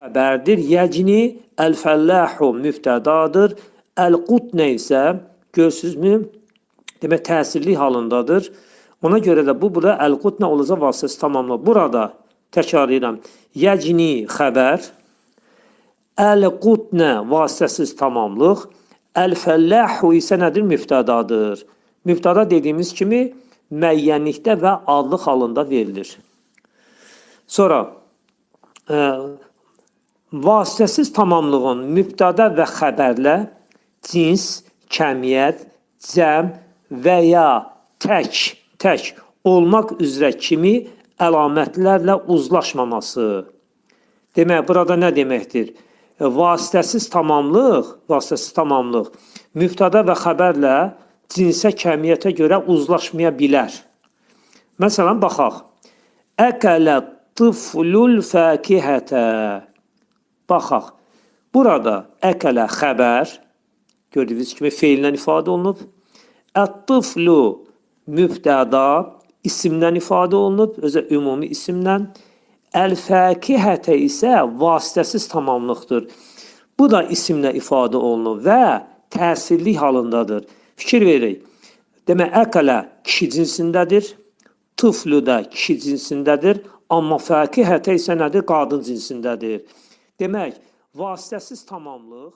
xəbərdir. Yəcni əl-fəlləhu müftədadır. Əl-qutnə isə görürsünüzmü? Demək təsirli halındadır. Ona görə də bu burada əl-qutnə olacaq vasitəsi tamamlı. Burada təkrar edirəm. Yəcni xəbər, əl-qutnə vasitəsiz tamamlıq, əl-fəlləhu isə nədir? Müftədadır. Müftada dediyimiz kimi müəyyənlikdə və adlıq halında verilir. Sonra vasitəsiz tamamlığın mübtada və xəbərlə cins, kəmiyyət, cəm və ya tək olmaq üzrə kimi əlamətlərlə uzlaşmaması. Demək, burada nə deməkdir? Vasitəsiz tamamlıq mübtada və xəbərlə cinsə, kəmiyyətə görə uzlaşmaya bilər. Məsələn, baxaq. Əkələ tıflul fəkihətə. Baxaq. Burada əkələ xəbər, gördüyünüz kimi feillə ifadə olunub. Ət-tıflu mübtəda isimdən ifadə olunub, özə ümumi isimdən. Əl-fəkihətə isə vasitəsiz tamamlıqdır. Bu da isimlə ifadə olunub və təsirli halındadır. Fikir veririk. Demək, əkələ kişi cinsindədir, tıflu da kişi cinsindədir, amma fəkihətə isə nədir? Qadın cinsindədir. Demək, vasitəsiz tamamlıq